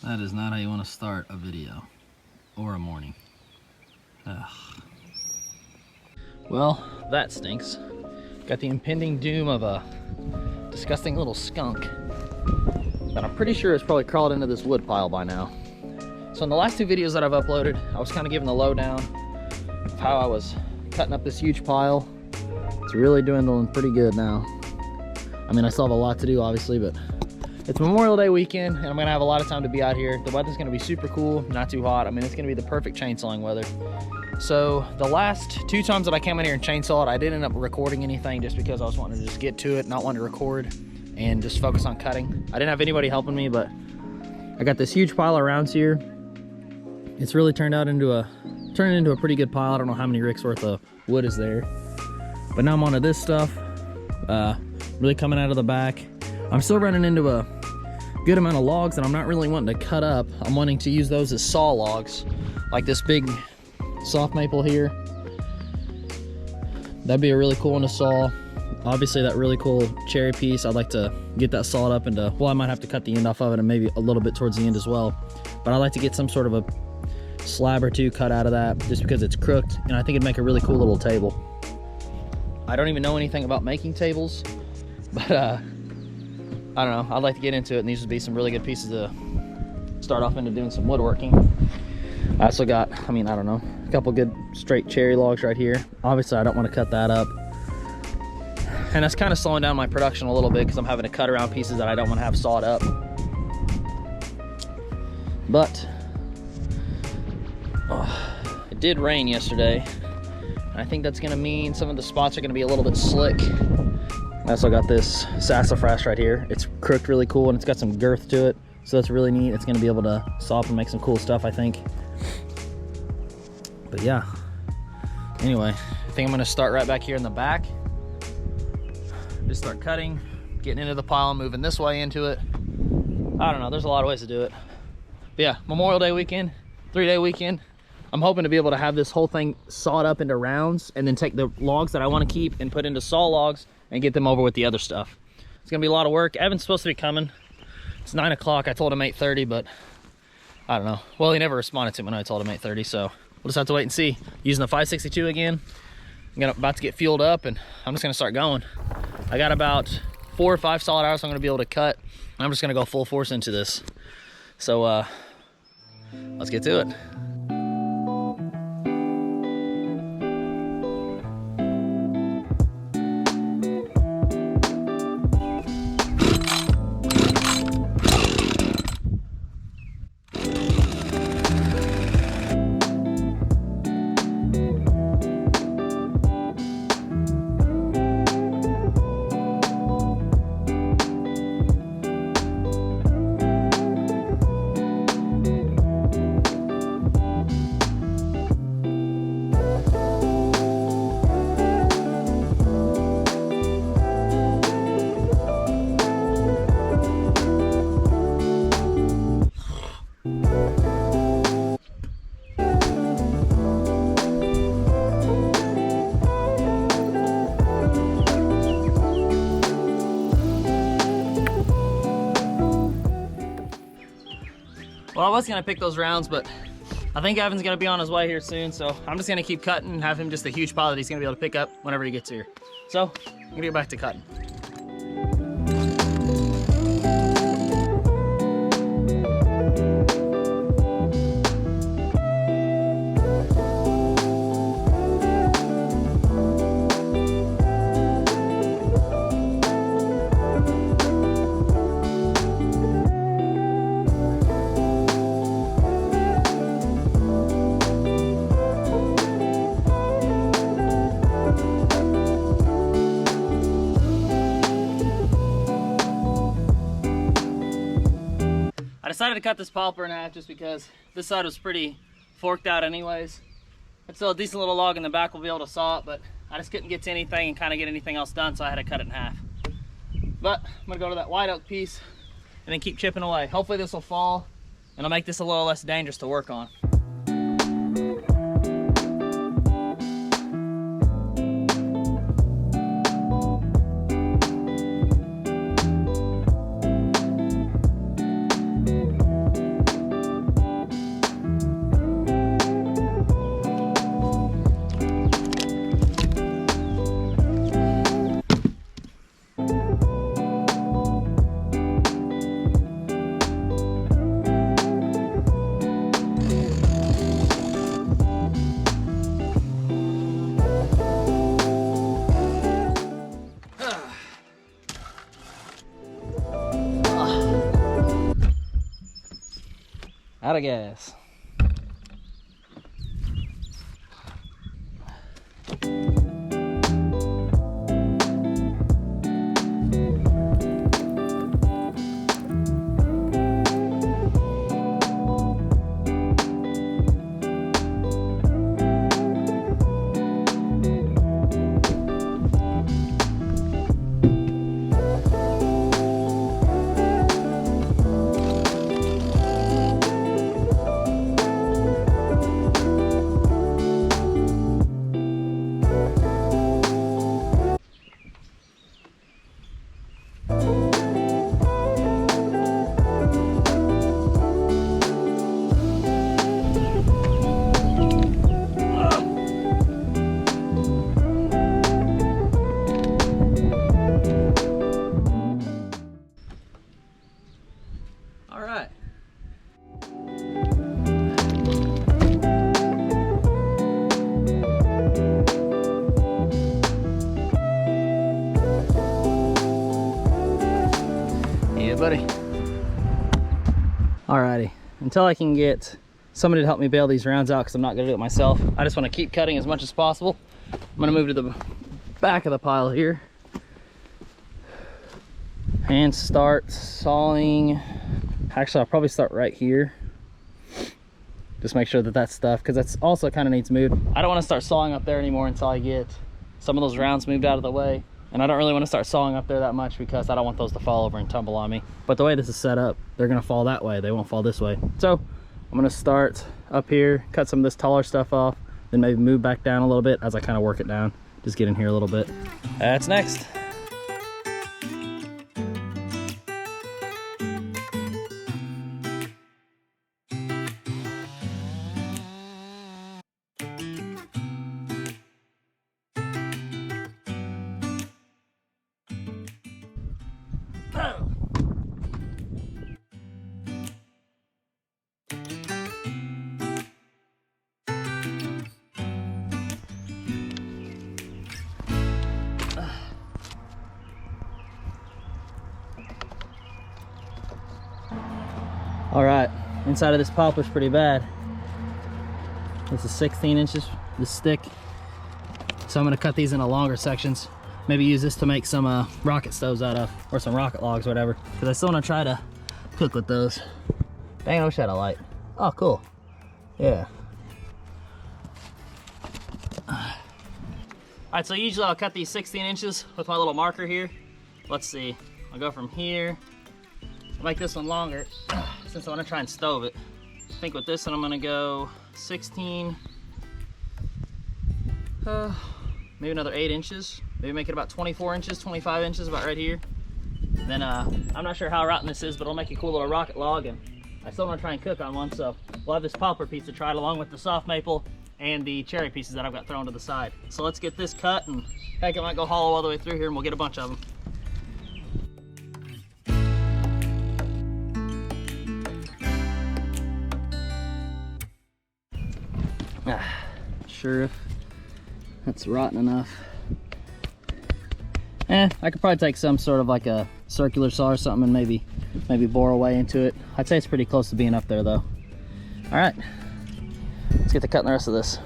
That is not how you want to start a video or a morning. Ugh. Well, that stinks. Got the impending doom of a disgusting little skunk that I'm pretty sure has probably crawled into this wood pile by now. So in the last two videos that I've uploaded, I was kind of giving the lowdown of how I was cutting up this huge pile. It's really dwindling pretty good now. I mean, I still have a lot to do, obviously, but it's Memorial Day weekend, and I'm gonna have a lot of time to be out here. The weather's gonna be super cool, not too hot. I mean, it's gonna be the perfect chainsawing weather. So the last two times that I came in here and chainsawed, I didn't end up recording anything just because I was wanting to just get to it, not wanting to record and just focus on cutting. I didn't have anybody helping me, but I got this huge pile of rounds here. It's really turned into a pretty good pile. I don't know how many ricks worth of wood is there, but now I'm onto this stuff. Really coming out of the back. I'm still running into a good amount of logs that I'm not really wanting to cut up. I'm wanting to use those as saw logs, like this big soft maple here. That'd be a really cool one to saw. Obviously that really cool cherry piece, I'd like to get that sawed up into, well, I might have to cut the end off of it and maybe a little bit towards the end as well. But I'd like to get some sort of a slab or two cut out of that just because it's crooked, and I think it'd make a really cool little table. I don't even know anything about making tables, but I don't know, I'd like to get into it, and these would be some really good pieces to start off into doing some woodworking. I also got, I mean, I don't know, a couple good straight cherry logs right here. Obviously I don't want to cut that up, and that's kind of slowing down my production a little bit because I'm having to cut around pieces that I don't want to have sawed up. But it did rain yesterday, and I think that's going to mean some of the spots are going to be a little bit slick. I also got this sassafras right here. It's crooked really cool, and it's got some girth to it, so that's really neat. It's going to be able to saw up and make some cool stuff, I think. But yeah, anyway, I think I'm going to start right back here in the back. Just start cutting, getting into the pile, moving this way into it. I don't know, there's a lot of ways to do it. But yeah, Memorial Day weekend, 3-day weekend. I'm hoping to be able to have this whole thing sawed up into rounds and then take the logs that I want to keep and put into saw logs and get them over with the other stuff. It's gonna be a lot of work. Evan's supposed to be coming. It's 9 o'clock. I told him 8:30, but I don't know. Well, he never responded to me when I told him 8:30, so we'll just have to wait and see. Using the 562 again. I'm about to get fueled up, and I'm just gonna start going. I got about 4 or 5 solid hours I'm gonna be able to cut. I'm just gonna go full force into this. So let's get to it. Well, I was gonna pick those rounds, but I think Evan's gonna be on his way here soon, so I'm just gonna keep cutting and have him just a huge pile that he's gonna be able to pick up whenever he gets here. So, I'm gonna get back to cutting. I decided to cut this poplar in half just because this side was pretty forked out anyways. It's still a decent little log in the back, we'll be able to saw it, but I just couldn't get to anything and kind of get anything else done, so I had to cut it in half. But I'm gonna go to that white oak piece and then keep chipping away. Hopefully this will fall and I'll make this a little less dangerous to work on. Out of gas. Buddy. Alrighty, until I can get somebody to help me bail these rounds out, because I'm not gonna do it myself. I just want to keep cutting as much as possible. I'm gonna move to the back of the pile here and start sawing. Actually, I'll probably start right here. Just make sure that that's stuff, because that's also kind of needs moved. I don't want to start sawing up there anymore until I get some of those rounds moved out of the way. And I don't really want to start sawing up there that much because I don't want those to fall over and tumble on me. But the way this is set up, they're going to fall that way. They won't fall this way. So I'm going to start up here, cut some of this taller stuff off, then maybe move back down a little bit as I kind of work it down. Just get in here a little bit. That's next. All right, inside of this poplar's pretty bad. This is 16 inches, this stick. So I'm gonna cut these into longer sections. Maybe use this to make some rocket stoves out of, or some rocket logs, whatever. Because I still wanna try to cook with those. Dang, I wish I had a light. Oh, cool. Yeah. All right, so usually I'll cut these 16 inches with my little marker here. Let's see, I'll go from here. I'll make this one longer since I want to try and stove it. I think with this one I'm going to go 16, maybe another 8 inches. Maybe make it about 24 inches, 25 inches, about right here. Then I'm not sure how rotten this is, but it'll make a cool little rocket log, and I still want to try and cook on one, so we'll have this poplar piece to try it along with the soft maple and the cherry pieces that I've got thrown to the side. So let's get this cut, and heck, it might go hollow all the way through here and we'll get a bunch of them. Sure if that's rotten enough. I could probably take some sort of like a circular saw or something and maybe bore away into it. I'd say it's pretty close to being up there though. All right, let's get to cutting the rest of this.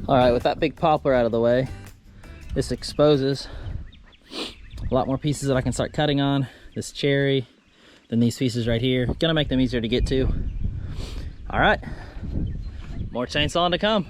All right, with that big poplar out of the way, this exposes a lot more pieces that I can start cutting on. This cherry, then these pieces right here. Gonna make them easier to get to. All right, more chainsawing to come.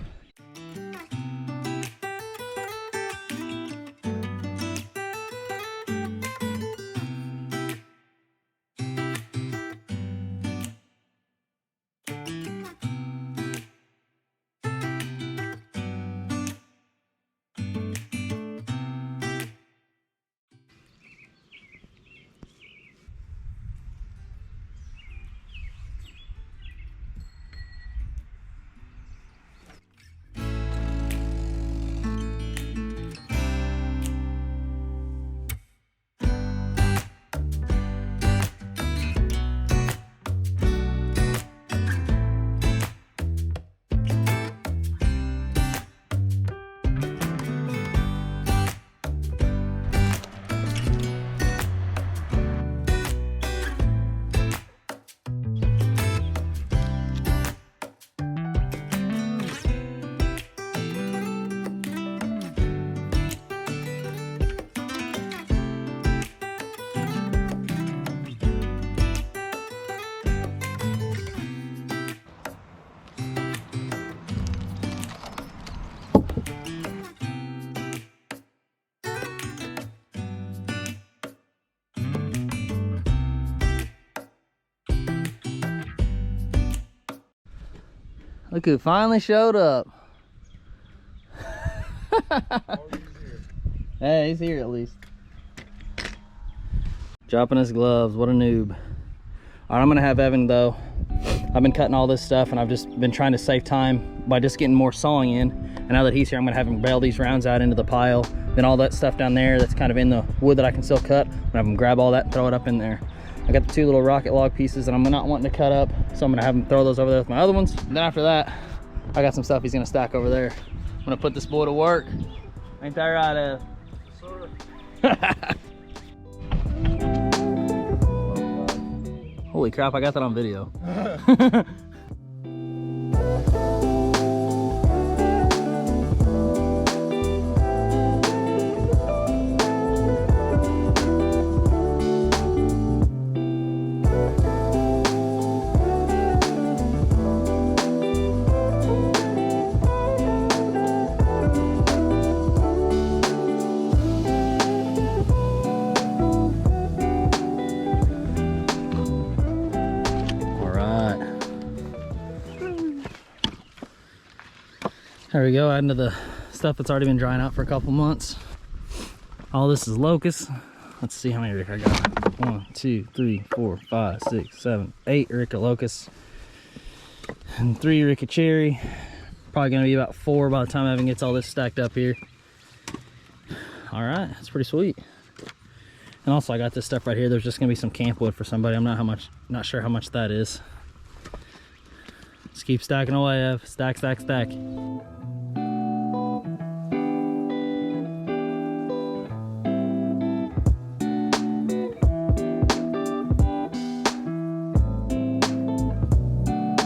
Look who finally showed up. Hey, he's here at least. Dropping his gloves, what a noob. All right, I'm gonna have Evan though. I've been cutting all this stuff and I've just been trying to save time by just getting more sawing in. And now that he's here, I'm gonna have him bail these rounds out into the pile. Then all that stuff down there that's kind of in the wood that I can still cut, I'm gonna have him grab all that and throw it up in there. I got the 2 little rocket log pieces that I'm not wanting to cut up, so I'm gonna have him throw those over there with my other ones. And then after that, I got some stuff he's gonna stack over there. I'm gonna put this boy to work. Ain't that right, Ev? Sir. Holy crap, I got that on video. There we go, adding to the stuff that's already been drying out for a couple months. All this is locust. Let's see how many Rick I got. 1, 2, 3, 4, 5, 6, 7, 8 Rick of locust. And 3 Rick of cherry. Probably gonna be about 4 by the time Evan gets all this stacked up here. All right, that's pretty sweet. And also I got this stuff right here. There's just gonna be some camp wood for somebody. I'm not sure how much that is. Just keep stacking away, Ev. Stack, stack, stack.